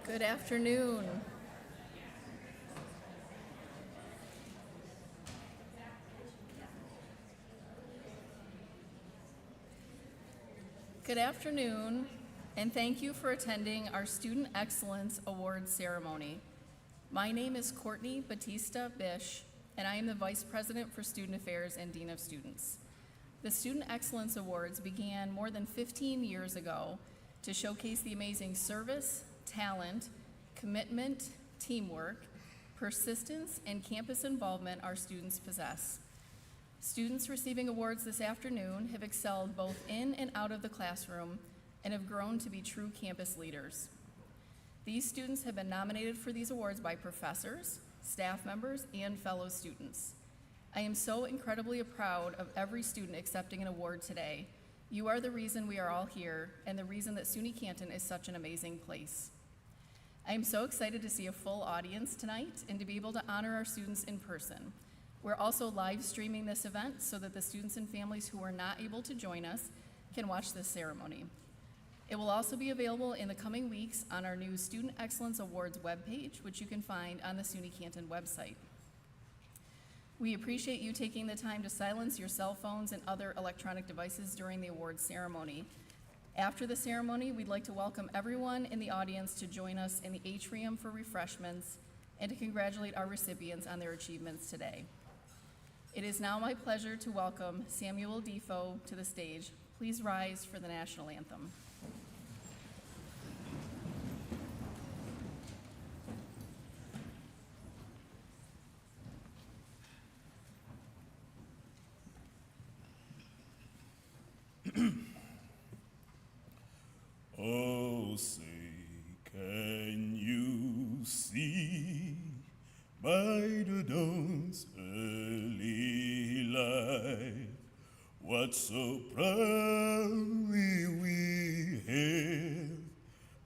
Good afternoon. Good afternoon, and thank you for attending our Student Excellence Awards ceremony. My name is Courtney Batista Bish, and I am the Vice President for Student Affairs and Dean of Students. The Student Excellence Awards began more than 15 years ago to showcase the amazing service, talent, commitment, teamwork, persistence, and campus involvement our students possess. Students receiving awards this afternoon have excelled both in and out of the classroom and have grown to be true campus leaders. These students have been nominated for these awards by professors, staff members, and fellow students. I am so incredibly proud of every student accepting an award today. You are the reason we are all here and the reason that SUNY Canton is such an amazing place. I am so excited to see a full audience tonight and to be able to honor our students in person. We're also live streaming this event so that the students and families who are not able to join us can watch this ceremony. It will also be available in the coming weeks on our new Student Excellence Awards webpage, which you can find on the SUNY Canton website. We appreciate you taking the time to silence your cell phones and other electronic devices during the awards ceremony. After the ceremony, we'd like to welcome everyone in the audience to join us in the atrium for refreshments and to congratulate our recipients on their achievements today. It is now my pleasure to welcome Samuel Defoe to the stage. Please rise for the national anthem. Oh, say, can you see by the dawn's early light what so proudly we hailed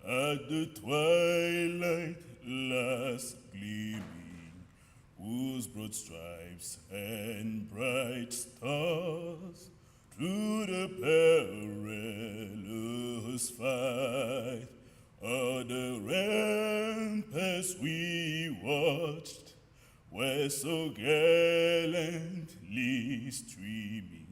at the twilight last gleaming, whose broad stripes and bright stars through the perilous fight of the ramparts we watched were so gallantly streaming,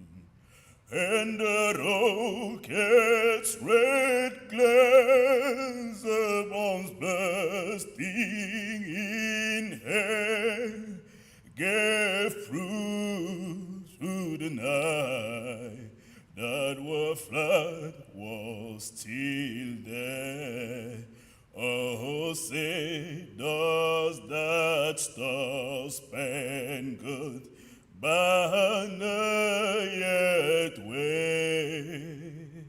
and the rocket's red glares, the bombs bursting in air, gave through the night that our flag was still there. Oh, say, does that star-spangled banner yet wave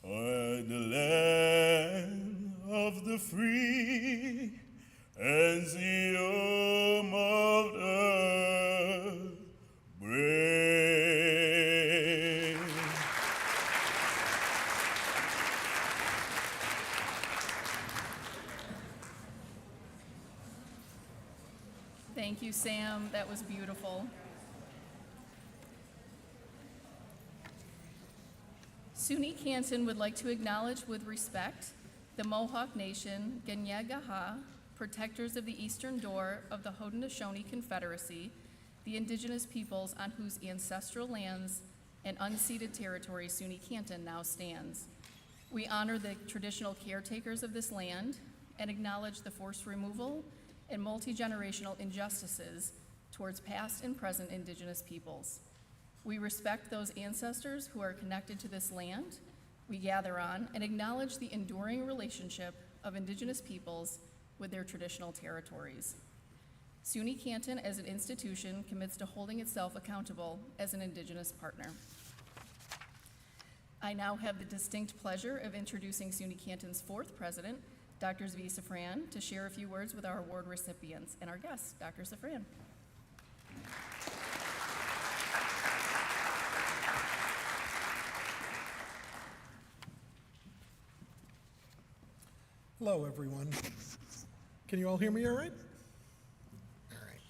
o'er the land of the free and the home of the brave? Thank you, Sam. That was beautiful. SUNY Canton would like to acknowledge with respect the Mohawk Nation, Ganyagaha, protectors of the eastern door of the Haudenosaunee Confederacy, the indigenous peoples on whose ancestral lands and unceded territory SUNY Canton now stands. We honor the traditional caretakers of this land and acknowledge the forced removal and multi-generational injustices towards past and present indigenous peoples. We respect those ancestors who are connected to this land we gather on and acknowledge the enduring relationship of indigenous peoples with their traditional territories. SUNY Canton as an institution commits to holding itself accountable as an indigenous partner. I now have the distinct pleasure of introducing SUNY Canton's fourth president, Dr. Zvi Safran, to share a few words with our award recipients and our guests. Dr. Safran. Hello, everyone. Can you all hear me all right? All right.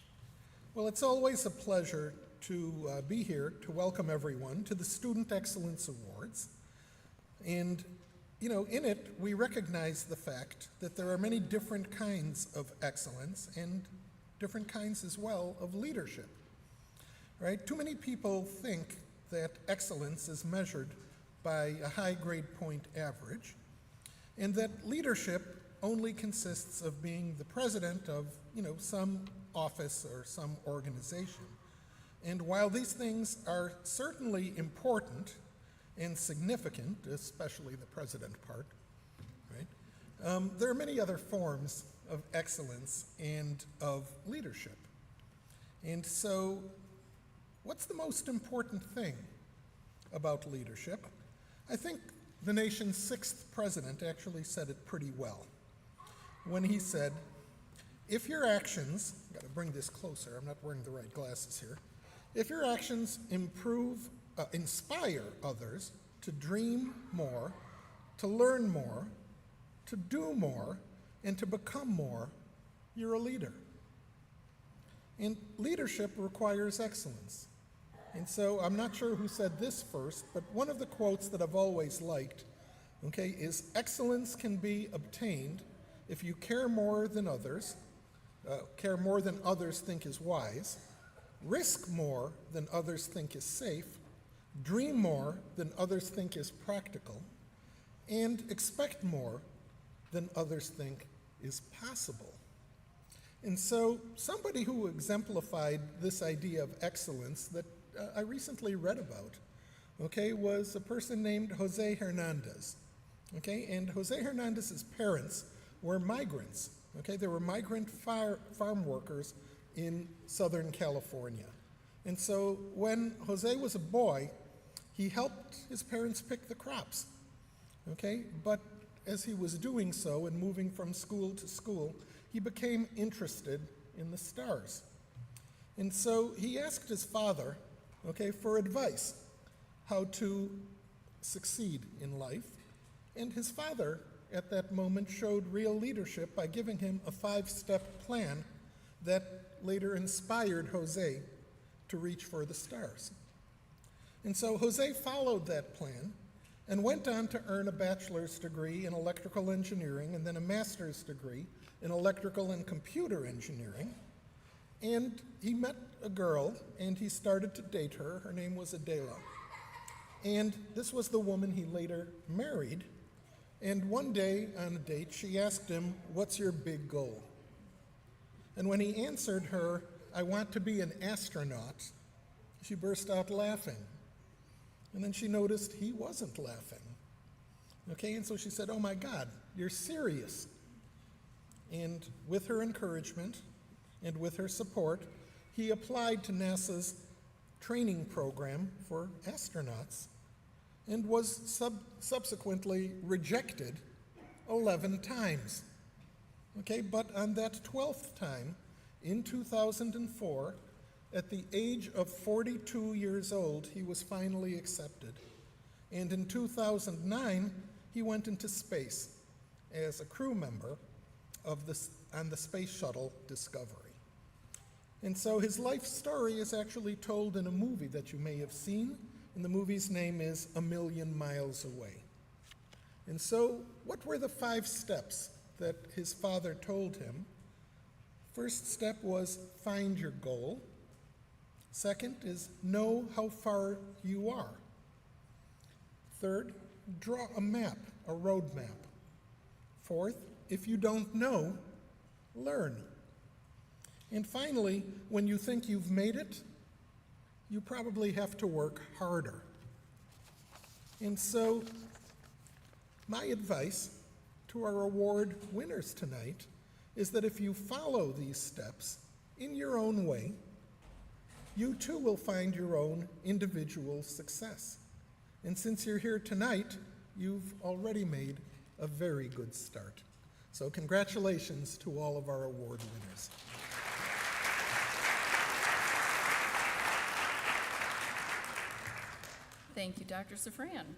Well, it's always a pleasure to be here to welcome everyone to the Student Excellence Awards. And In it, we recognize the fact that there are many different kinds of excellence and different kinds as well of leadership, right? Too many people think that excellence is measured by a high grade point average, and that leadership only consists of being the president of, some office or some organization. And while these things are certainly important and significant, especially the president part, right? There are many other forms of excellence and of leadership. And so, what's the most important thing about leadership? I think the nation's 6th president actually said it pretty well when he said, if your actions, I've got to bring this closer, I'm not wearing the right glasses here. If your actions inspire others to dream more, to learn more, to do more, and to become more, you're a leader. And leadership requires excellence. And so I'm not sure who said this first, but one of the quotes that I've always liked, is excellence can be obtained if you care more than others think is wise, risk more than others think is safe, dream more than others think is practical, and expect more than others think is possible. And so somebody who exemplified this idea of excellence that I recently read about, was a person named Jose Hernandez. And Jose Hernandez's parents were migrants. They were migrant farm workers in Southern California. And so when Jose was a boy, he helped his parents pick the crops. But as he was doing so and moving from school to school, he became interested in the stars. And so he asked his father, for advice how to succeed in life. And his father, at that moment, showed real leadership by giving him a 5-step plan that later inspired Jose to reach for the stars. And so Jose followed that plan and went on to earn a bachelor's degree in electrical engineering and then a master's degree in electrical and computer engineering. And he met a girl, and he started to date her. Her name was Adela. And this was the woman he later married. And one day on a date, she asked him, "What's your big goal?" And when he answered her, "I want to be an astronaut," she burst out laughing. And then she noticed he wasn't laughing. And so she said, "Oh my God, you're serious." And with her encouragement and with her support, he applied to NASA's training program for astronauts and was subsequently rejected 11 times. But on that 12th time, in 2004, at the age of 42 years old, he was finally accepted. And in 2009, he went into space as a crew member on the space shuttle Discovery. And so his life story is actually told in a movie that you may have seen, and the movie's name is A Million Miles Away. And so what were the 5 steps that his father told him? First step was find your goal. Second is know how far you are. Third, draw a map, a road map. Fourth, if you don't know, learn. And finally, when you think you've made it, you probably have to work harder. And so, my advice to our award winners tonight is that if you follow these steps in your own way, you too will find your own individual success. And since you're here tonight, you've already made a very good start. So congratulations to all of our award winners. Thank you, Dr. Safran.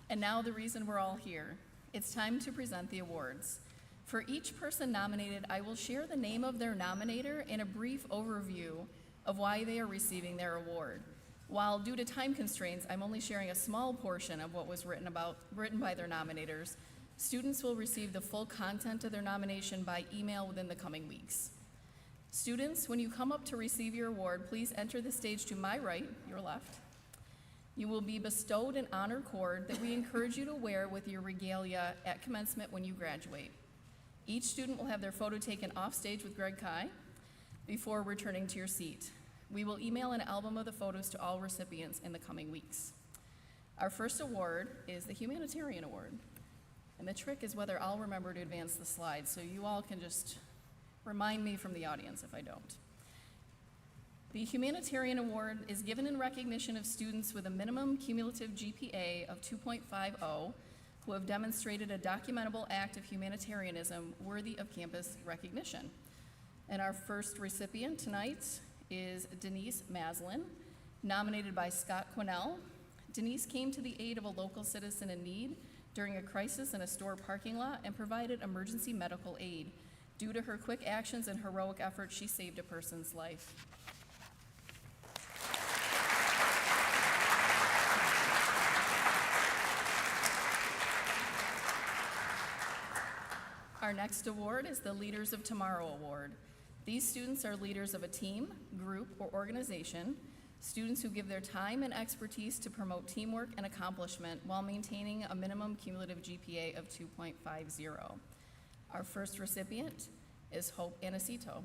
And now the reason we're all here. It's time to present the awards. For each person nominated, I will share the name of their nominator and a brief overview of why they are receiving their award. While due to time constraints, I'm only sharing a small portion of what was written by their nominators. Students will receive the full content of their nomination by email within the coming weeks. Students, when you come up to receive your award, please enter the stage to my right, your left. You will be bestowed an honor cord that we encourage you to wear with your regalia at commencement when you graduate. Each student will have their photo taken off stage with Greg Kai before returning to your seat. We will email an album of the photos to all recipients in the coming weeks. Our first award is the Humanitarian Award. And the trick is whether I'll remember to advance the slides, so you all can just remind me from the audience if I don't. The Humanitarian Award is given in recognition of students with a minimum cumulative GPA of 2.50 who have demonstrated a documentable act of humanitarianism worthy of campus recognition. And our first recipient tonight is Denise Maslin, nominated by Scott Quinnell. Denise came to the aid of a local citizen in need during a crisis in a store parking lot and provided emergency medical aid. Due to her quick actions and heroic efforts, she saved a person's life. Our next award is the Leaders of Tomorrow Award. These students are leaders of a team, group, or organization, students who give their time and expertise to promote teamwork and accomplishment while maintaining a minimum cumulative GPA of 2.50. Our first recipient is Hope Anacito.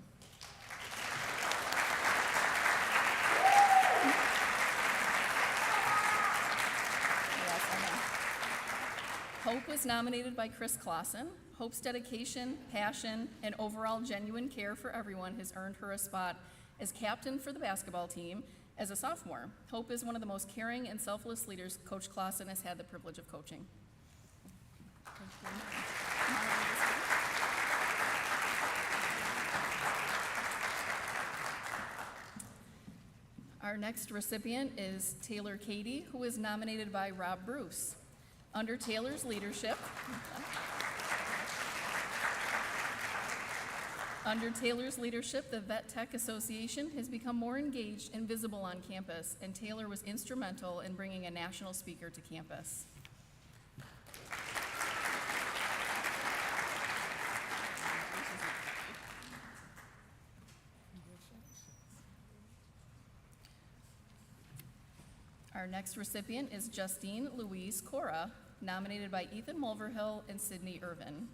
Yes, I know. Hope was nominated by Chris Clausen. Hope's dedication, passion, and overall genuine care for everyone has earned her a spot as captain for the basketball team as a sophomore. Hope is one of the most caring and selfless leaders Coach Clausen has had the privilege of coaching. Our next recipient is Taylor Cady, who is nominated by Rob Bruce. Under Taylor's leadership, the Vet Tech Association has become more engaged and visible on campus, and Taylor was instrumental in bringing a national speaker to campus. Our next recipient is Justine Louise Cora, nominated by Ethan Mulverhill and Sydney Irvin.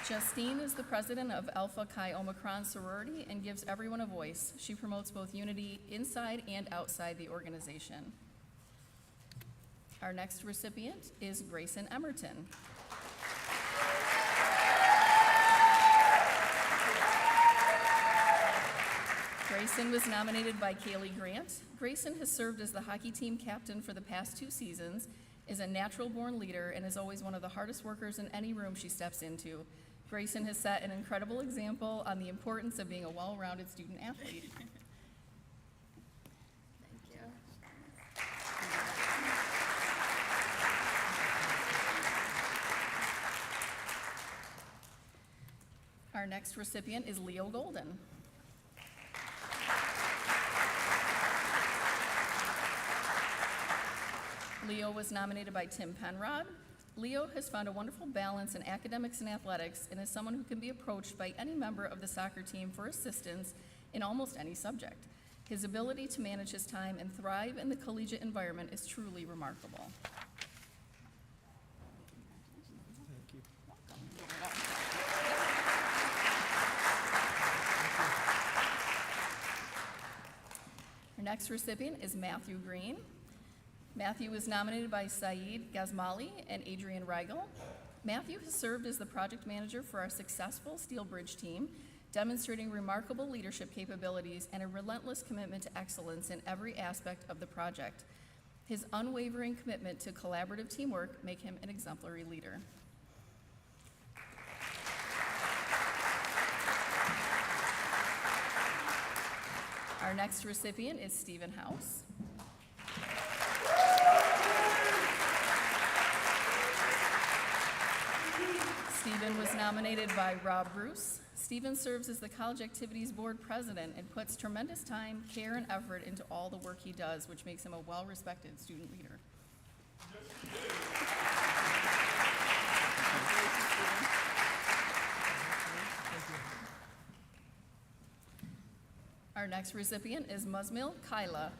Justine is the president of Alpha Chi Omicron sorority and gives everyone a voice. She promotes both unity inside and outside the organization. Our next recipient is Grayson Emerton. Grayson was nominated by Kaylee Grant. Grayson has served as the hockey team captain for the past 2 seasons, is a natural-born leader, and is always one of the hardest workers in any room she steps into. Grayson has set an incredible example on the importance of being a well-rounded student athlete. Thank you. Our next recipient is Leo Golden. Leo was nominated by Tim Penrod. Leo has found a wonderful balance in academics and athletics and is someone who can be approached by any member of the soccer team for assistance in almost any subject. His ability to manage his time and thrive in the collegiate environment is truly remarkable. Thank you. Our next recipient is Matthew Green. Matthew was nominated by Saeed Gazmali and Adrian Reigel. Matthew has served as the project manager for our successful Steel Bridge team, demonstrating remarkable leadership capabilities and a relentless commitment to excellence in every aspect of the project. His unwavering commitment to collaborative teamwork make him an exemplary leader. Our next recipient is Stephen House. Stephen was nominated by Rob Bruce. Stephen serves as the College Activities Board President and puts tremendous time, care, and effort into all the work he does, which makes him a well-respected student leader. Our next recipient is Muzmil Kyla.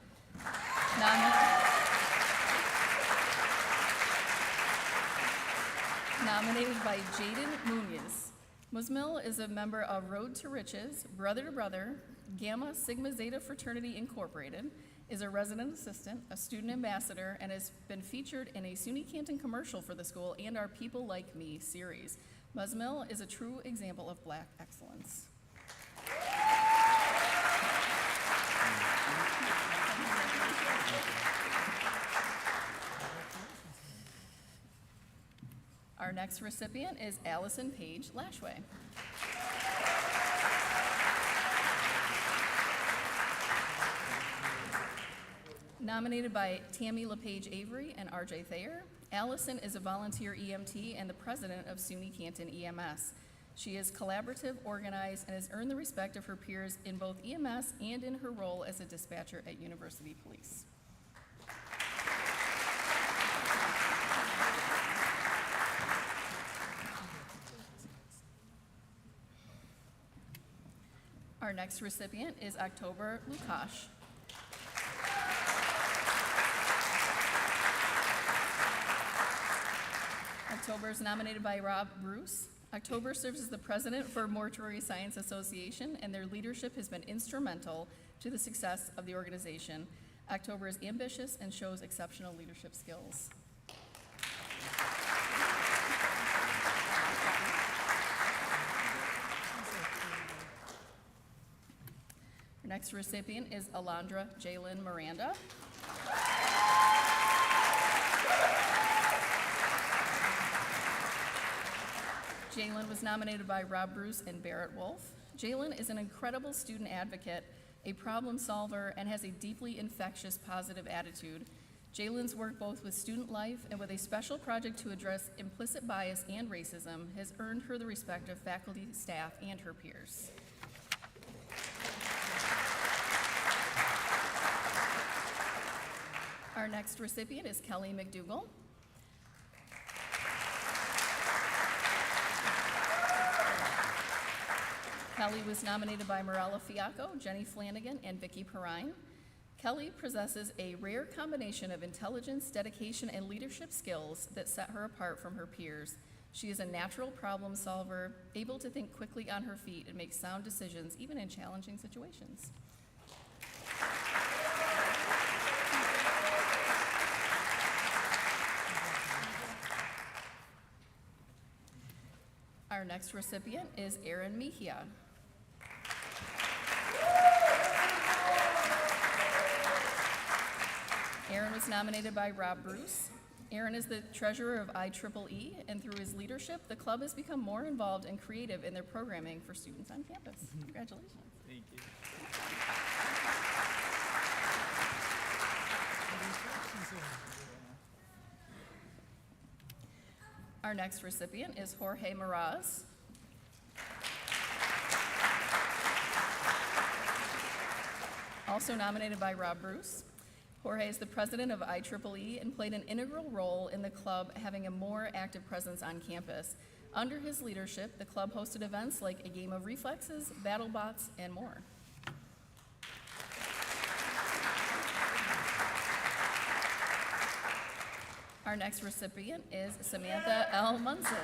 Nominated by Jaden Munoz. Muzmil is a member of Road to Riches, Brother to Brother, Gamma Sigma Zeta Fraternity Incorporated, is a resident assistant, a student ambassador, and has been featured in a SUNY Canton commercial for the school and our People Like Me series. Muzmil is a true example of Black excellence. Our next recipient is Allison Paige Lashway. Nominated by Tammy LePage Avery and RJ Thayer, Allison is a volunteer EMT and the president of SUNY Canton EMS. She is collaborative, organized, and has earned the respect of her peers in both EMS and in her role as a dispatcher at University Police. Our next recipient is October Lukash. October is nominated by Rob Bruce. October serves as the president for Mortuary Science Association, and their leadership has been instrumental to the success of the organization. October is ambitious and shows exceptional leadership skills. Our next recipient is Alondra Jalen Miranda. Jalen was nominated by Rob Bruce and Barrett Wolf. Jalen is an incredible student advocate, a problem solver, and has a deeply infectious positive attitude. Jalen's work both with student life and with a special project to address implicit bias and racism has earned her the respect of faculty, staff, and her peers. Our next recipient is Kelly McDougall. Kelly was nominated by Morella Fiacco, Jenny Flanagan, and Vicki Perrine. Kelly possesses a rare combination of intelligence, dedication, and leadership skills that set her apart from her peers. She is a natural problem solver, able to think quickly on her feet and make sound decisions, even in challenging situations. Our next recipient is Erin Mejia. Erin was nominated by Rob Bruce. Erin is the treasurer of IEEE, and through his leadership, the club has become more involved and creative in their programming for students on campus. Congratulations. Thank you. Our next recipient is Jorge Meraz. Also nominated by Rob Bruce. Jorge is the president of IEEE and played an integral role in the club having a more active presence on campus. Under his leadership, the club hosted events like a game of reflexes, battle bots, and more. Our next recipient is Samantha L. Munson.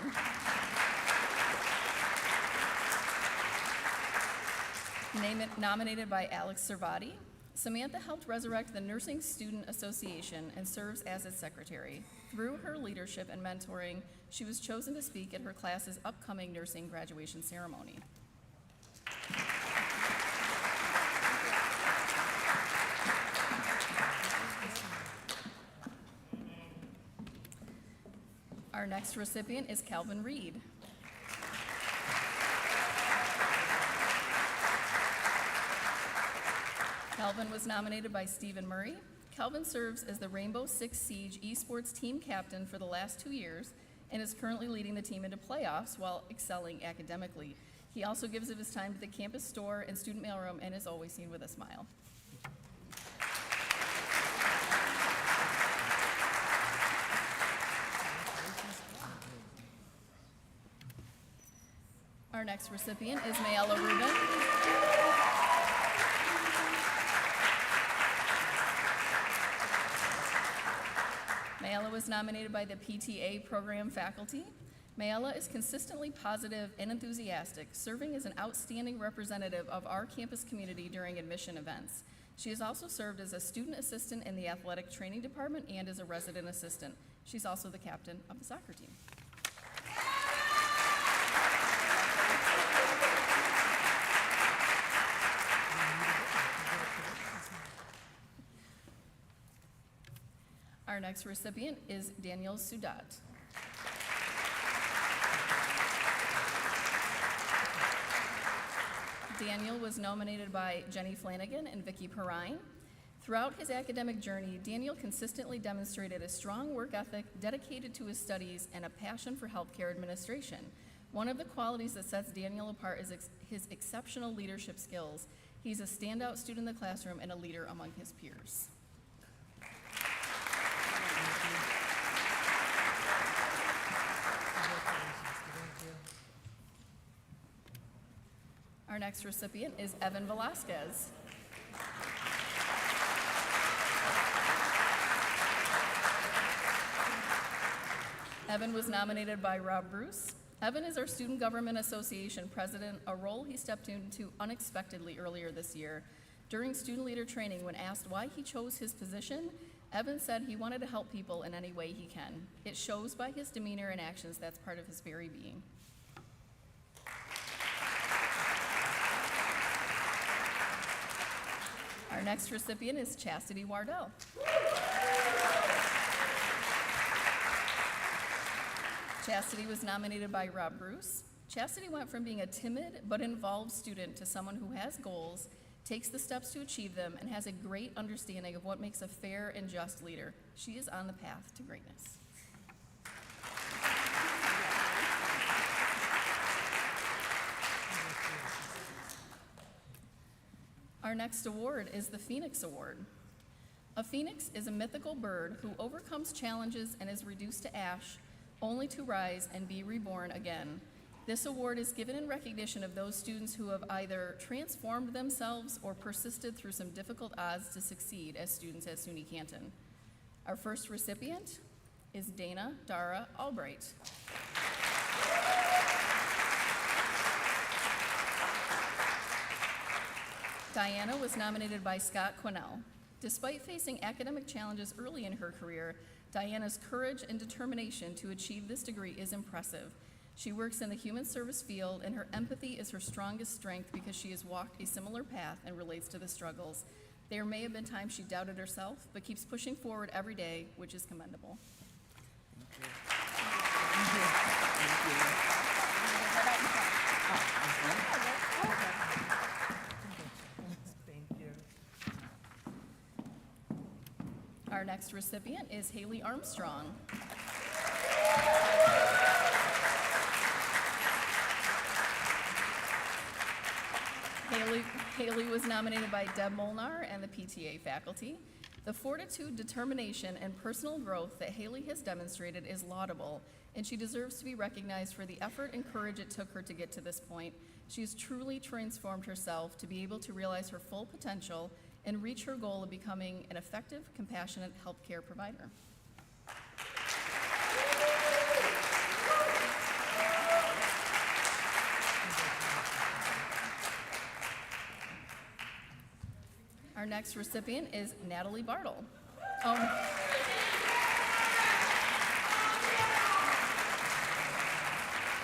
Nominated by Alex Servati. Samantha helped resurrect the Nursing Student Association and serves as its secretary. Through her leadership and mentoring, she was chosen to speak at her class's upcoming nursing graduation ceremony. Our next recipient is Calvin Reed. Calvin was nominated by Stephen Murray. Calvin serves as the Rainbow Six Siege esports team captain for the last 2 years and is currently leading the team into playoffs while excelling academically. He also gives of his time to the campus store and student mailroom and is always seen with a smile. Our next recipient is Mayella Rubin. Mayella was nominated by the PTA program faculty. Mayella is consistently positive and enthusiastic, serving as an outstanding representative of our campus community during admission events. She has also served as a student assistant in the athletic training department and as a resident assistant. She's also the captain of the soccer team. Our next recipient is Daniel Sudat. Daniel was nominated by Jenny Flanagan and Vicki Perrine. Throughout his academic journey, Daniel consistently demonstrated a strong work ethic, dedicated to his studies, and a passion for healthcare administration. One of the qualities that sets Daniel apart is his exceptional leadership skills. He's a standout student in the classroom and a leader among his peers. Our next recipient is Evan Velasquez. Evan was nominated by Rob Bruce. Evan is our Student Government Association president, a role he stepped into unexpectedly earlier this year. During student leader training, when asked why he chose his position, Evan said he wanted to help people in any way he can. It shows by his demeanor and actions that's part of his very being. Our next recipient is Chastity Wardell. Chastity was nominated by Rob Bruce. Chastity went from being a timid but involved student to someone who has goals, takes the steps to achieve them, and has a great understanding of what makes a fair and just leader. She is on the path to greatness. Our next award is the Phoenix Award. A phoenix is a mythical bird who overcomes challenges and is reduced to ash, only to rise and be reborn again. This award is given in recognition of those students who have either transformed themselves or persisted through some difficult odds to succeed as students at SUNY Canton. Our first recipient is Dana Dara Albright. Diana was nominated by Scott Quinnell. Despite facing academic challenges early in her career, Diana's courage and determination to achieve this degree is impressive. She works in the human service field, and her empathy is her strongest strength because she has walked a similar path and relates to the struggles. There may have been times she doubted herself, but keeps pushing forward every day, which is commendable. Our next recipient is Haley Armstrong. Haley was nominated by Deb Molnar and the PTA faculty. The fortitude, determination, and personal growth that Haley has demonstrated is laudable, and she deserves to be recognized for the effort and courage it took her to get to this point. She has truly transformed herself to be able to realize her full potential and reach her goal of becoming an effective, compassionate healthcare provider. Our next recipient is Natalie Bartle. Natalie,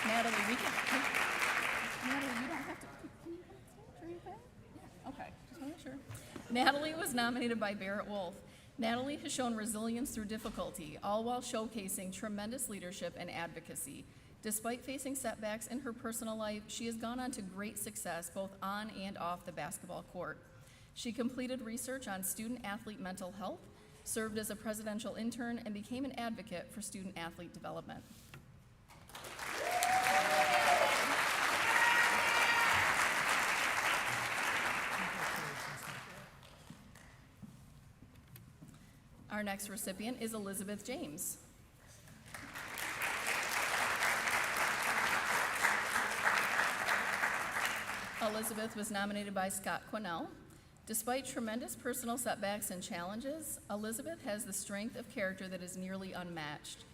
Natalie, you don't have to. Can you turn your phone? Yeah. Okay, just want to make sure. Natalie was nominated by Barrett Wolf. Natalie has shown resilience through difficulty, all while showcasing tremendous leadership and advocacy. Despite facing setbacks in her personal life, she has gone on to great success both on and off the basketball court. She completed research on student-athlete mental health, served as a presidential intern, and became an advocate for student-athlete development. Our next recipient is Elizabeth James. Elizabeth was nominated by Scott Quinnell. Despite tremendous personal setbacks and challenges, Elizabeth has the strength of character that is nearly unmatched.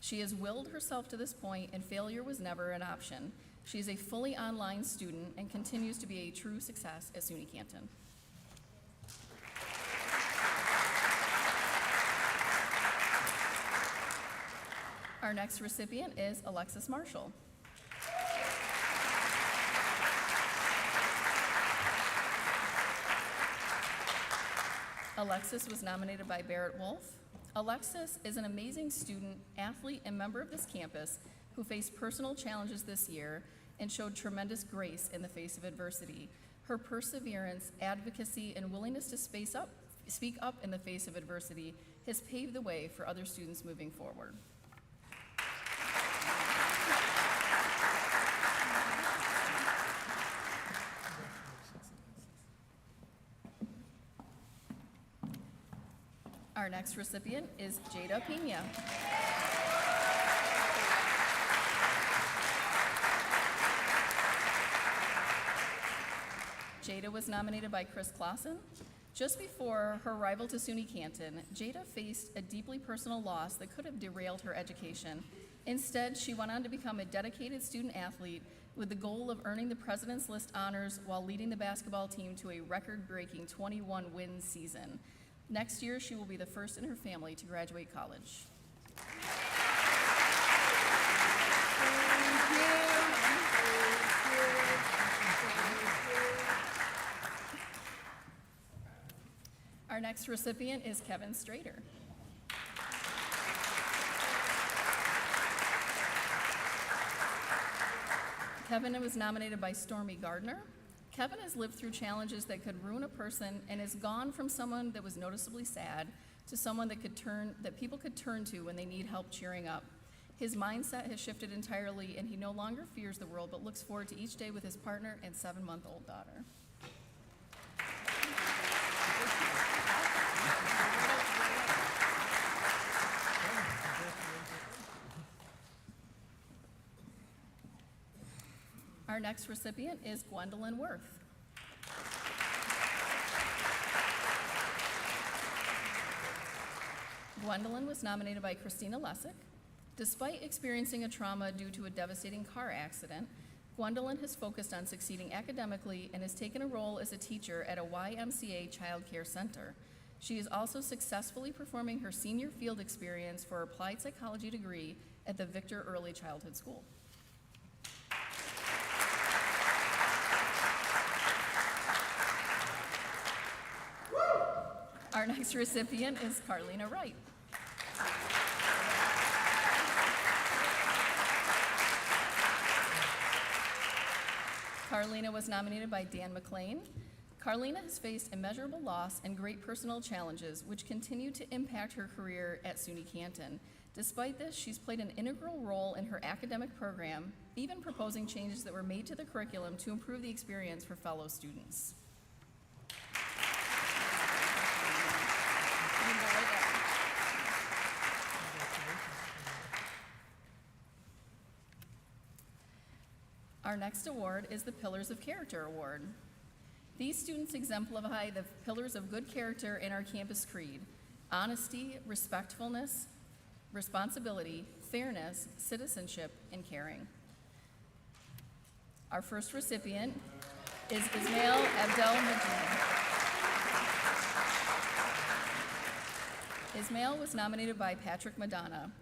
She has willed herself to this point, and failure was never an option. She is a fully online student and continues to be a true success at SUNY Canton. Our next recipient is Alexis Marshall. Alexis was nominated by Barrett Wolf. Alexis is an amazing student, athlete, and member of this campus who faced personal challenges this year and showed tremendous grace in the face of adversity. Her perseverance, advocacy, and willingness to speak up in the face of adversity has paved the way for other students moving forward. Our next recipient is Jada Pena. Jada was nominated by Chris Clausen. Just before her arrival to SUNY Canton, Jada faced a deeply personal loss that could have derailed her education. Instead, she went on to become a dedicated student athlete with the goal of earning the President's List honors while leading the basketball team to a record-breaking 21-win season. Next year, she will be the first in her family to graduate college. Our next recipient is Kevin Strader. Kevin was nominated by Stormy Gardner. Kevin has lived through challenges that could ruin a person and has gone from someone that was noticeably sad to someone that people could turn to when they need help cheering up. His mindset has shifted entirely, and he no longer fears the world but looks forward to each day with his partner and 7-month-old daughter. Our next recipient is Gwendolyn Worth. Gwendolyn was nominated by Christina Lessick. Despite experiencing a trauma due to a devastating car accident, Gwendolyn has focused on succeeding academically and has taken a role as a teacher at a YMCA child care center. She is also successfully performing her senior field experience for her applied psychology degree at the Victor Early Childhood School. Our next recipient is Carlina Wright. Carlina was nominated by Dan McLean. Carlina has faced immeasurable loss and great personal challenges, which continue to impact her career at SUNY Canton. Despite this, she's played an integral role in her academic program, even proposing changes that were made to the curriculum to improve the experience for fellow students. Our next award is the Pillars of Character Award. These students exemplify the pillars of good character in our campus creed: honesty, respectfulness, responsibility, fairness, citizenship, and caring. Our first recipient is Ismail Abdel-Majid. Ismail was nominated by Patrick Madonna.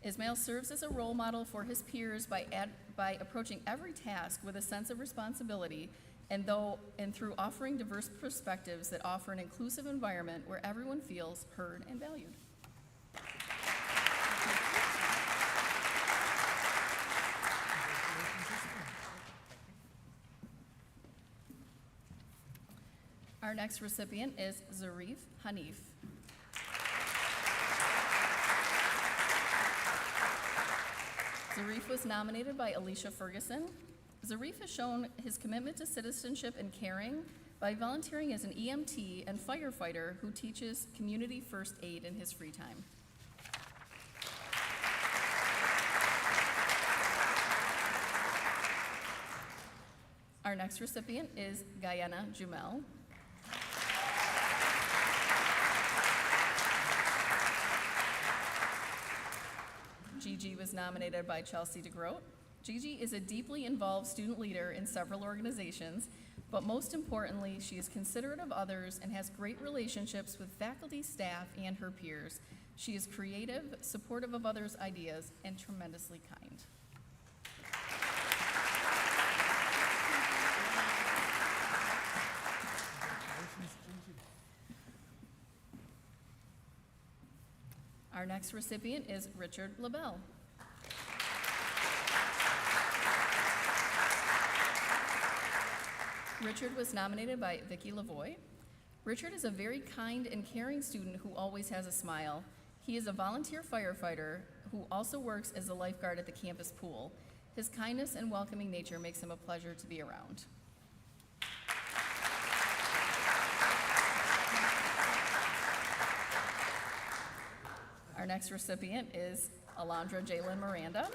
Ismail serves as a role model for his peers by approaching every task with a sense of responsibility and through offering diverse perspectives that offer an inclusive environment where everyone feels heard and valued. Our next recipient is Zarif Hanif. Zarif was nominated by Alicia Ferguson. Zarif has shown his commitment to citizenship and caring by volunteering as an EMT and firefighter who teaches community first aid in his free time. Our next recipient is Guyana Jumel. Gigi was nominated by Chelsea DeGroat. Gigi is a deeply involved student leader in several organizations, but most importantly, she is considerate of others and has great relationships with faculty, staff, and her peers. She is creative, supportive of others' ideas, and tremendously kind. Our next recipient is Richard LaBelle. Richard was nominated by Vicki Lavoie. Richard is a very kind and caring student who always has a smile. He is a volunteer firefighter who also works as a lifeguard at the campus pool. His kindness and welcoming nature makes him a pleasure to be around. Our next recipient is Alondra Jalen Miranda.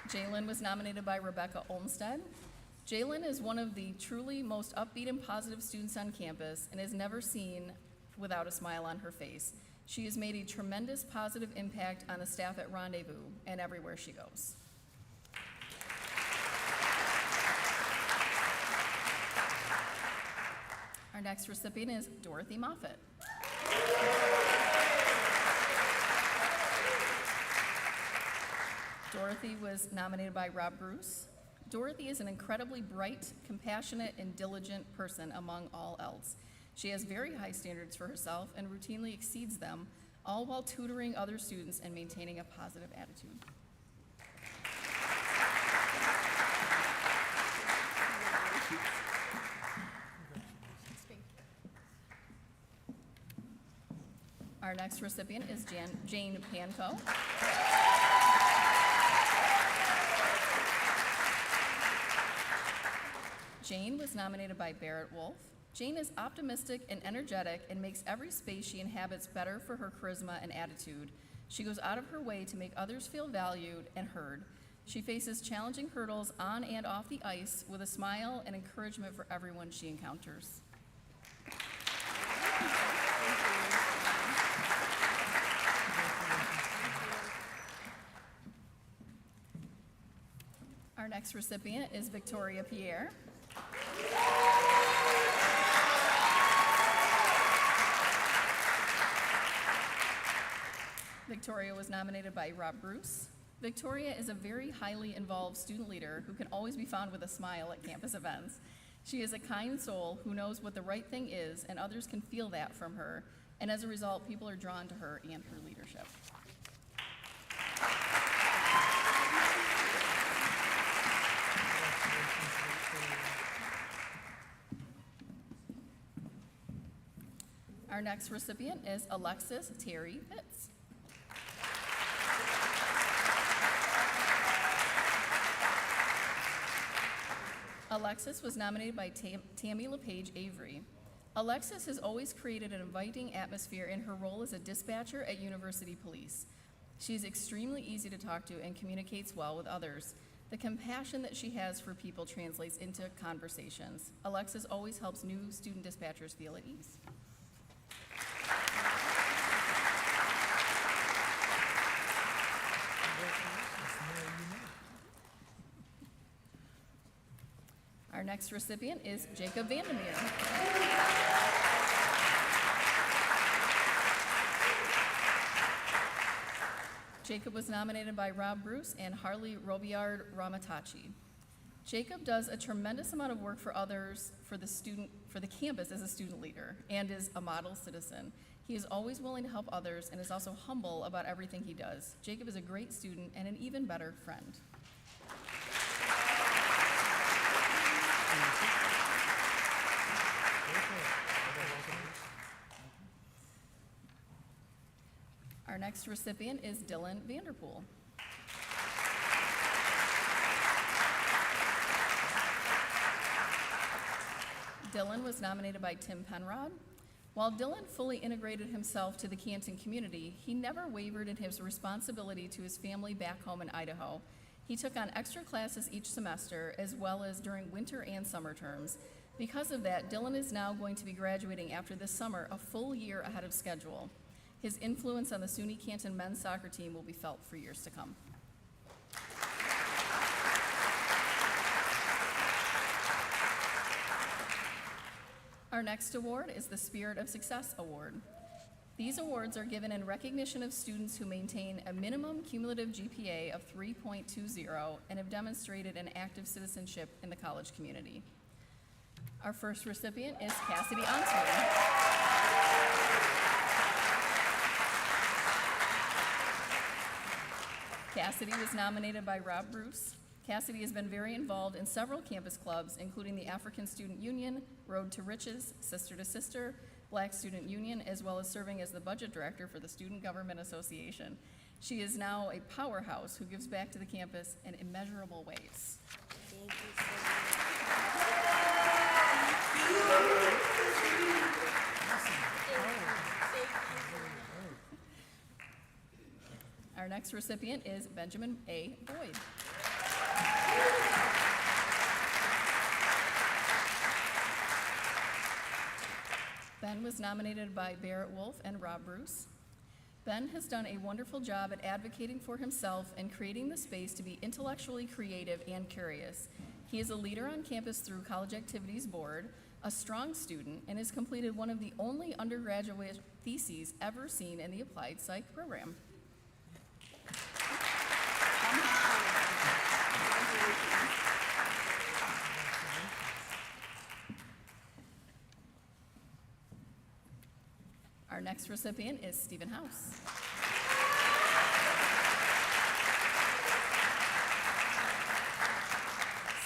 Jalen was nominated by Rebecca Olmstead. Jalen is one of the truly most upbeat and positive students on campus and is never seen without a smile on her face. She has made a tremendous positive impact on the staff at Rendezvous and everywhere she goes. Our next recipient is Dorothy Moffett. Dorothy was nominated by Rob Bruce. Dorothy is an incredibly bright, compassionate, and diligent person among all else. She has very high standards for herself and routinely exceeds them, all while tutoring other students and maintaining a positive attitude. Our next recipient is Jane Panko. Jane was nominated by Barrett Wolf. Jane is optimistic and energetic and makes every space she inhabits better for her charisma and attitude. She goes out of her way to make others feel valued and heard. She faces challenging hurdles on and off the ice with a smile and encouragement for everyone she encounters. Our next recipient is Victoria Pierre. Victoria was nominated by Rob Bruce. Victoria is a very highly involved student leader who can always be found with a smile at campus events. She is a kind soul who knows what the right thing is, and others can feel that from her, and as a result, people are drawn to her and her leadership. Our next recipient is Alexis Terry Pitts. Alexis was nominated by Tammy LePage Avery. Alexis has always created an inviting atmosphere in her role as a dispatcher at University Police. She is extremely easy to talk to and communicates well with others. The compassion that she has for people translates into conversations. Alexis always helps new student dispatchers feel at ease. Our next recipient is Jacob Vandermeer. Jacob was nominated by Rob Bruce and Harley Robillard Ramatachi. Jacob does a tremendous amount of work for others, for the campus as a student leader, and is a model citizen. He is always willing to help others and is also humble about everything he does. Jacob is a great student and an even better friend. Our next recipient is Dylan Vanderpool. Dylan was nominated by Tim Penrod. While Dylan fully integrated himself to the Canton community, he never wavered in his responsibility to his family back home in Idaho. He took on extra classes each semester, as well as during winter and summer terms. Because of that, Dylan is now going to be graduating after this summer, a full year ahead of schedule. His influence on the SUNY Canton men's soccer team will be felt for years to come. Our next award is the Spirit of Success Award. These awards are given in recognition of students who maintain a minimum cumulative GPA of 3.20 and have demonstrated an active citizenship in the college community. Our first recipient is Cassidy Onsworth. Cassidy was nominated by Rob Bruce. Cassidy has been very involved in several campus clubs, including the African Student Union, Road to Riches, Sister to Sister, Black Student Union, as well as serving as the budget director for the Student Government Association. She is now a powerhouse who gives back to the campus in immeasurable ways. Thank you so much. Our next recipient is Benjamin A. Boyd. Ben was nominated by Barrett Wolf and Rob Bruce. Ben has done a wonderful job at advocating for himself and creating the space to be intellectually creative and curious. He is a leader on campus through College Activities Board, a strong student, and has completed one of the only undergraduate theses ever seen in the Applied Psych program. Our next recipient is Stephen House.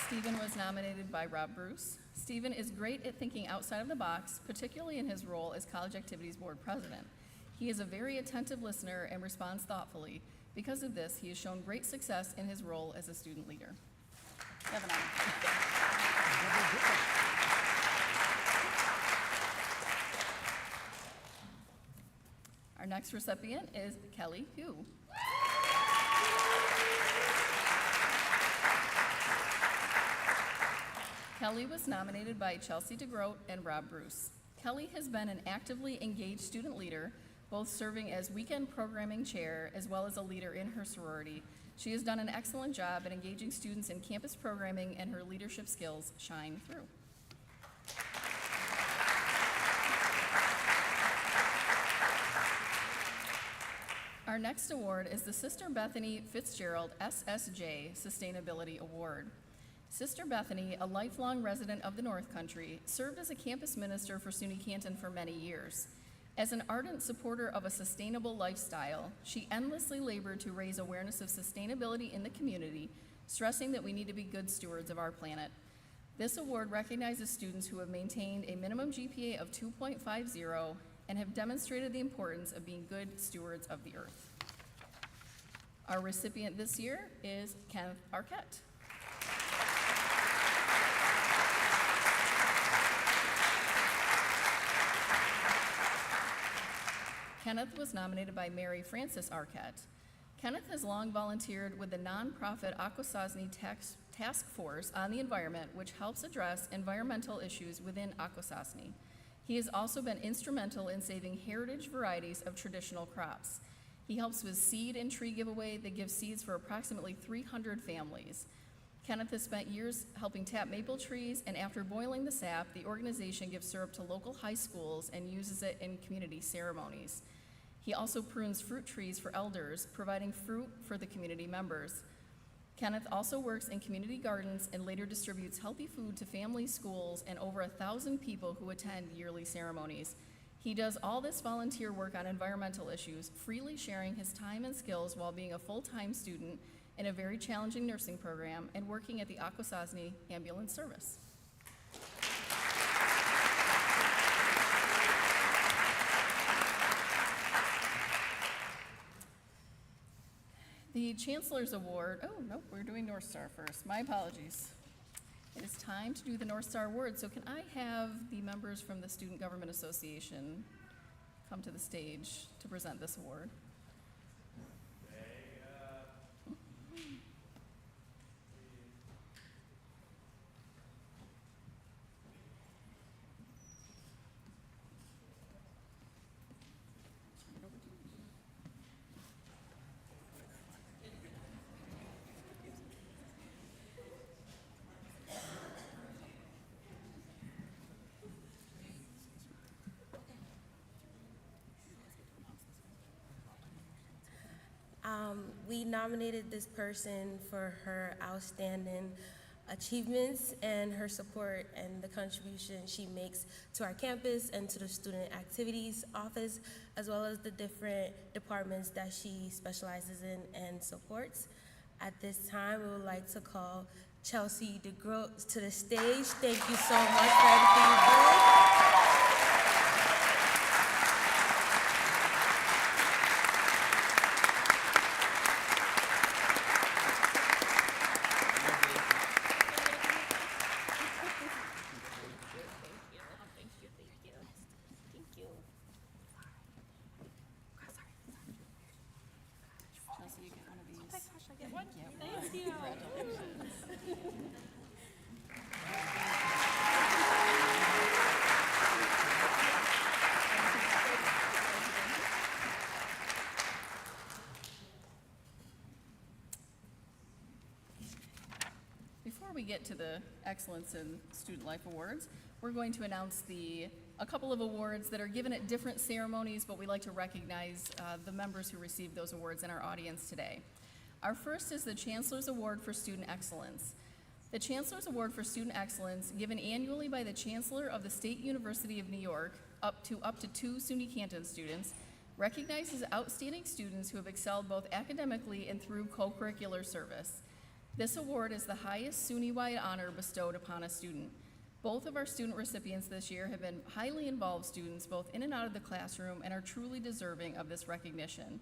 Stephen was nominated by Rob Bruce. Stephen is great at thinking outside of the box, particularly in his role as College Activities Board president. He is a very attentive listener and responds thoughtfully. Because of this, he has shown great success in his role as a student leader. Our next recipient is Kelly Hu. Kelly was nominated by Chelsea DeGroat and Rob Bruce. Kelly has been an actively engaged student leader, both serving as weekend programming chair as well as a leader in her sorority. She has done an excellent job at engaging students in campus programming, and her leadership skills shine through. Our next award is the Sister Bethany Fitzgerald SSJ Sustainability Award. Sister Bethany, a lifelong resident of the North Country, served as a campus minister for SUNY Canton for many years. As an ardent supporter of a sustainable lifestyle, she endlessly labored to raise awareness of sustainability in the community, stressing that we need to be good stewards of our planet. This award recognizes students who have maintained a minimum GPA of 2.50 and have demonstrated the importance of being good stewards of the earth. Our recipient this year is Kenneth Arquette. Kenneth was nominated by Mary Frances Arquette. Kenneth has long volunteered with the nonprofit Akwesasne Task Force on the Environment, which helps address environmental issues within Akwesasne. He has also been instrumental in saving heritage varieties of traditional crops. He helps with seed and tree giveaway that gives seeds for approximately 300 families. Kenneth has spent years helping tap maple trees, and after boiling the sap, the organization gives syrup to local high schools and uses it in community ceremonies. He also prunes fruit trees for elders, providing fruit for the community members. Kenneth also works in community gardens and later distributes healthy food to families, schools, and over 1,000 people who attend yearly ceremonies. He does all this volunteer work on environmental issues, freely sharing his time and skills while being a full-time student in a very challenging nursing program and working at the Akwesasne Ambulance Service. The Chancellor's Award, oh, nope, we're doing North Star first. My apologies. It is time to do the North Star Award. So can I have the members from the Student Government Association come to the stage to present this award? We nominated this person for her outstanding achievements and her support and the contribution she makes to our campus and to the student activities office, as well as the different departments that she specializes in and supports. At this time, we would like to call Chelsea DeGroat to the stage. Thank you so much for everything you do. Chelsea, you get one of these. Oh my gosh, I get one. Yeah. Thank you. Before we get to the Excellence in Student Life Awards, we're going to announce a couple of awards that are given at different ceremonies, but we like to recognize the members who received those awards in our audience today. Our first is the Chancellor's Award for Student Excellence. The Chancellor's Award for Student Excellence, given annually by the Chancellor of the State University of New York, up to 2 SUNY Canton students, recognizes outstanding students who have excelled both academically and through co-curricular service. This award is the highest SUNY-wide honor bestowed upon a student. Both of our student recipients this year have been highly involved students, both in and out of the classroom, and are truly deserving of this recognition.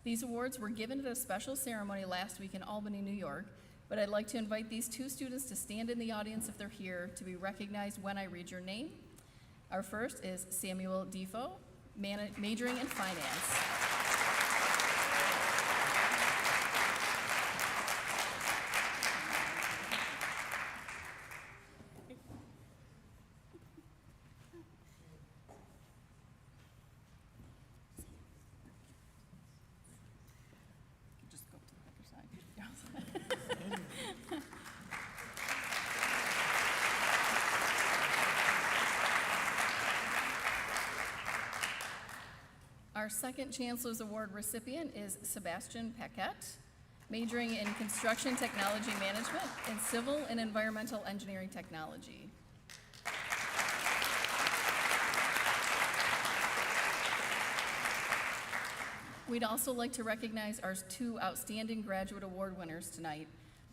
These awards were given at a special ceremony last week in Albany, New York, but I'd like to invite these two students to stand in the audience if they're here to be recognized when I read your name. Our first is Samuel Defoe, majoring in finance. Just go to the other side. Our second Chancellor's Award recipient is Sebastian Paquette, majoring in Construction Technology Management and Civil and Environmental Engineering Technology. We'd also like to recognize our two Outstanding Graduate Award winners tonight.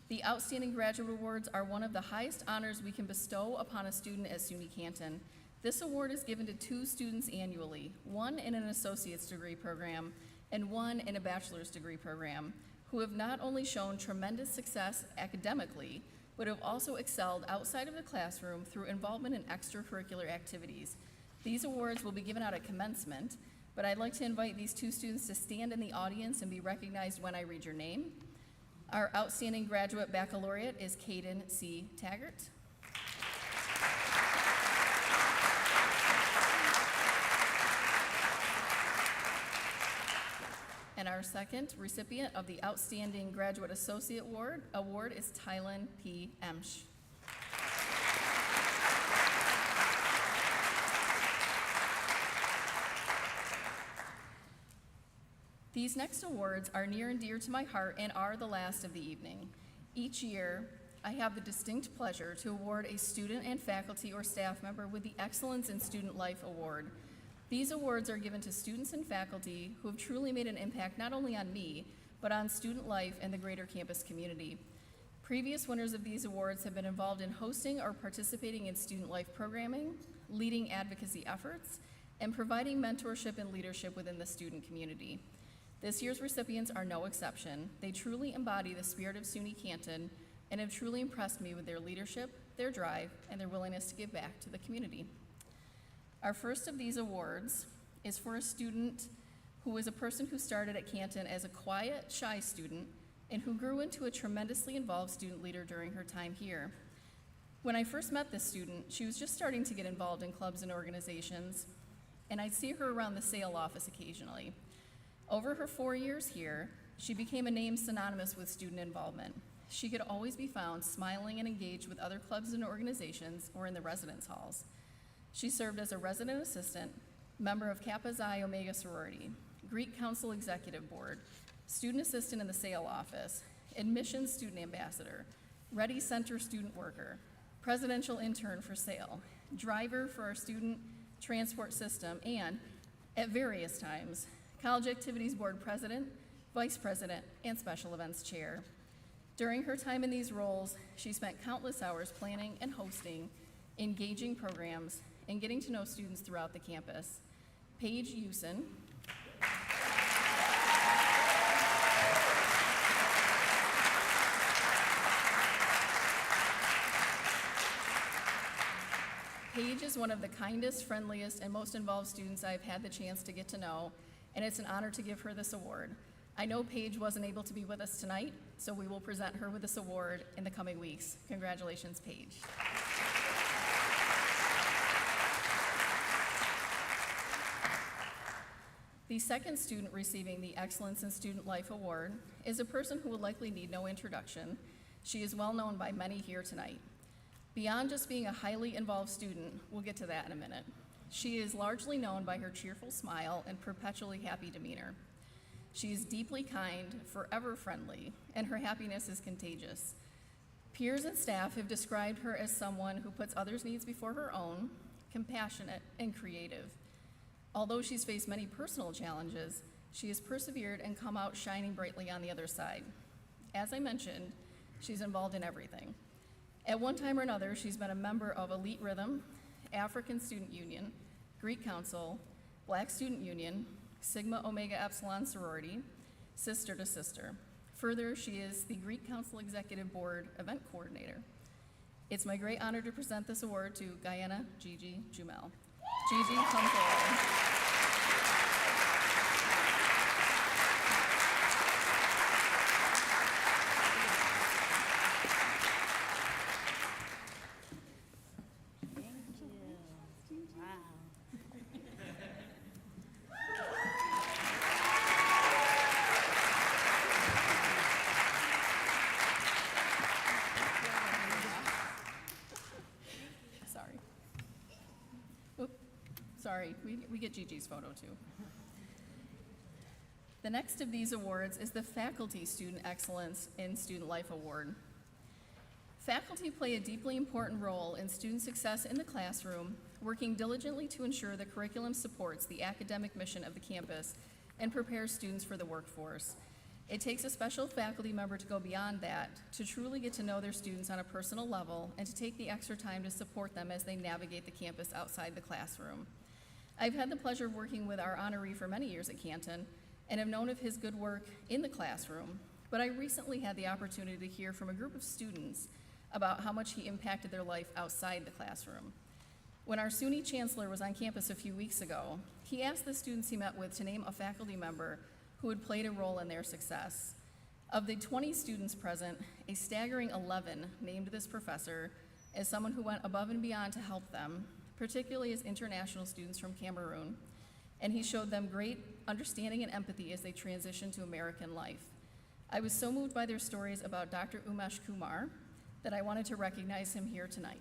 The Outstanding Graduate Awards are one of the highest honors we can bestow upon a student at SUNY Canton. This award is given to 2 students annually, one in an associate's degree program and one in a bachelor's degree program, who have not only shown tremendous success academically, but have also excelled outside of the classroom through involvement in extracurricular activities. These awards will be given out at commencement, but I'd like to invite these 2 students to stand in the audience and be recognized when I read your name. Our Outstanding Graduate Baccalaureate is Caden C. Taggart. And our second recipient of the Outstanding Graduate Associate Award is Tylen P. Emsch. These next awards are near and dear to my heart and are the last of the evening. Each year, I have the distinct pleasure to award a student and faculty or staff member with the Excellence in Student Life Award. These awards are given to students and faculty who have truly made an impact not only on me, but on student life and the greater campus community. Previous winners of these awards have been involved in hosting or participating in student life programming, leading advocacy efforts, and providing mentorship and leadership within the student community. This year's recipients are no exception. They truly embody the spirit of SUNY Canton and have truly impressed me with their leadership, their drive, and their willingness to give back to the community. Our first of these awards is for a student who is a person who started at Canton as a quiet, shy student and who grew into a tremendously involved student leader during her time here. When I first met this student, she was just starting to get involved in clubs and organizations, and I'd see her around the sale office occasionally. Over her 4 years here, she became a name synonymous with student involvement. She could always be found smiling and engaged with other clubs and organizations or in the residence halls. She served as a resident assistant, member of Kappa Xi Omega sorority, Greek Council Executive Board, student assistant in the sale office, admissions student ambassador, Ready Center student worker, presidential intern for sale, driver for our student transport system, and, at various times, college activities board president, vice president, and special events chair. During her time in these roles, she spent countless hours planning and hosting engaging programs and getting to know students throughout the campus. Paige Usen. Paige is one of the kindest, friendliest, and most involved students I've had the chance to get to know, and it's an honor to give her this award. I know Paige wasn't able to be with us tonight, so we will present her with this award in the coming weeks. Congratulations, Paige. The second student receiving the Excellence in Student Life Award is a person who will likely need no introduction. She is well known by many here tonight. Beyond just being a highly involved student, we'll get to that in a minute, she is largely known by her cheerful smile and perpetually happy demeanor. She is deeply kind, forever friendly, and her happiness is contagious. Peers and staff have described her as someone who puts others' needs before her own, compassionate, and creative. Although she's faced many personal challenges, she has persevered and come out shining brightly on the other side. As I mentioned, she's involved in everything. At one time or another, she's been a member of Elite Rhythm, African Student Union, Greek Council, Black Student Union, Sigma Omega Epsilon sorority, Sister to Sister. Further, she is the Greek Council Executive Board event coordinator. It's my great honor to present this award to Guyana Gigi Jumel. Gigi, come forward. Sorry, we get Gigi's photo too. The next of these awards is the Faculty Student Excellence in Student Life Award. Faculty play a deeply important role in student success in the classroom, working diligently to ensure the curriculum supports the academic mission of the campus and prepares students for the workforce. It takes a special faculty member to go beyond that, to truly get to know their students on a personal level, and to take the extra time to support them as they navigate the campus outside the classroom. I've had the pleasure of working with our honoree for many years at Canton and have known of his good work in the classroom, but I recently had the opportunity to hear from a group of students about how much he impacted their life outside the classroom. When our SUNY chancellor was on campus a few weeks ago, he asked the students he met with to name a faculty member who had played a role in their success. Of the 20 students present, a staggering 11 named this professor as someone who went above and beyond to help them, particularly as international students from Cameroon, and he showed them great understanding and empathy as they transitioned to American life. I was so moved by their stories about Dr. Umesh Kumar that I wanted to recognize him here tonight.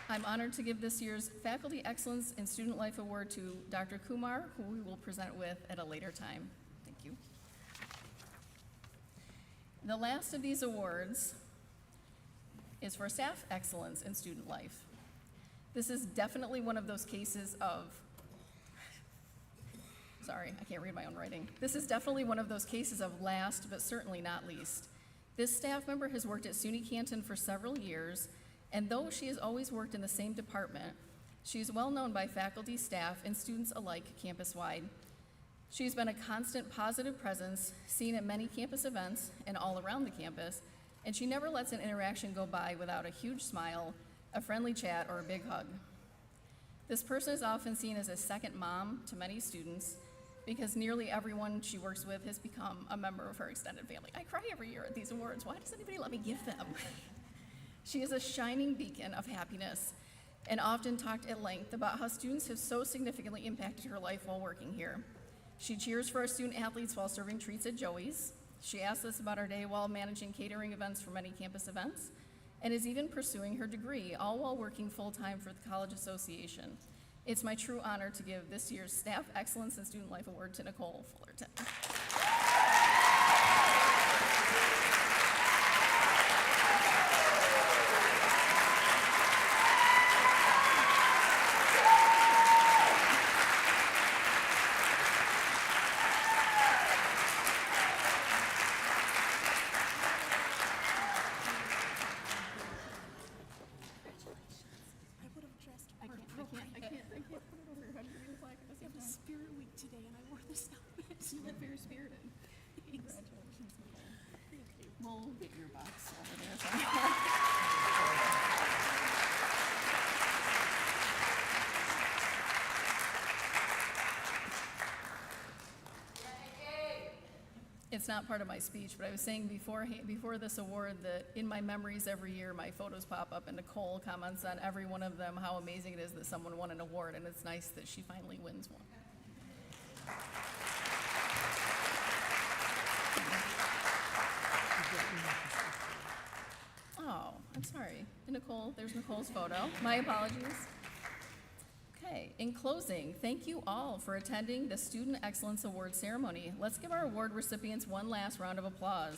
I'm honored to give this year's Faculty Excellence in Student Life Award to Dr. Kumar, who we will present with at a later time. Thank you. The last of these awards is for Staff Excellence in Student Life. This is definitely one of those cases of, sorry, I can't read my own writing. This is definitely one of those cases of last, but certainly not least. This staff member has worked at SUNY Canton for several years, and though she has always worked in the same department, She is well known by faculty, staff, and students alike campus-wide. She's been a constant positive presence, seen at many campus events and all around the campus, and she never lets an interaction go by without a huge smile, a friendly chat, or a big hug. This person is often seen as a second mom to many students because nearly everyone she works with has become a member of her extended family. I cry every year at these awards. Why does anybody let me give them? She is a shining beacon of happiness and often talked at length about how students have so significantly impacted her life while working here. She cheers for our student athletes while serving treats at Joey's. She asks us about our day while managing catering events for many campus events, and is even pursuing her degree, all while working full-time for the College Association. It's my true honor to give this year's Staff Excellence and Student Life Award to Nicole Fullerton. Spirit Week today, and I wore this outfit. You look very spirited. Congratulations, Nicole. Thank you. We'll get your box over there. It's not part of my speech, but I was saying before this award that in my memories every year, my photos pop up, and Nicole comments on every one of them how amazing it is that someone won an award, and it's nice that she finally wins one. Oh, I'm sorry. Nicole, there's Nicole's photo. My apologies. Okay, in closing, thank you all for attending the Student Excellence Award ceremony. Let's give our award recipients one last round of applause.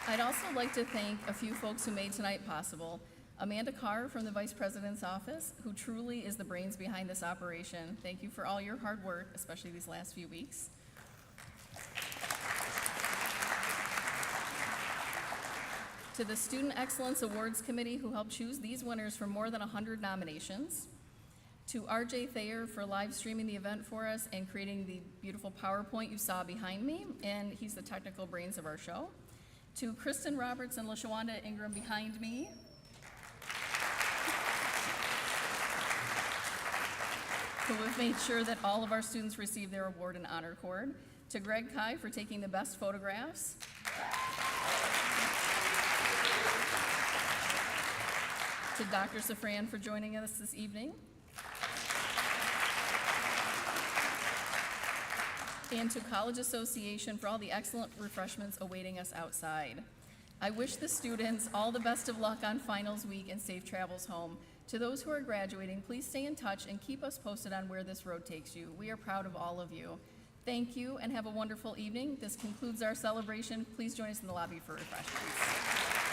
I'd also like to thank a few folks who made tonight possible. Amanda Carr from the Vice President's Office, who truly is the brains behind this operation. Thank you for all your hard work, especially these last few weeks. To the Student Excellence Awards Committee, who helped choose these winners from more than 100 nominations. To RJ Thayer for live streaming the event for us and creating the beautiful PowerPoint you saw behind me, and he's the technical brains of our show. To Kristen Roberts and LaShawanda Ingram behind me. Who have made sure that all of our students receive their award and honor cord. To Greg Kai for taking the best photographs. To Dr. Safran for joining us this evening. And to College Association for all the excellent refreshments awaiting us outside. I wish the students all the best of luck on finals week and safe travels home. To those who are graduating, please stay in touch and keep us posted on where this road takes you. We are proud of all of you. Thank you and have a wonderful evening. This concludes our celebration. Please join us in the lobby for refreshments.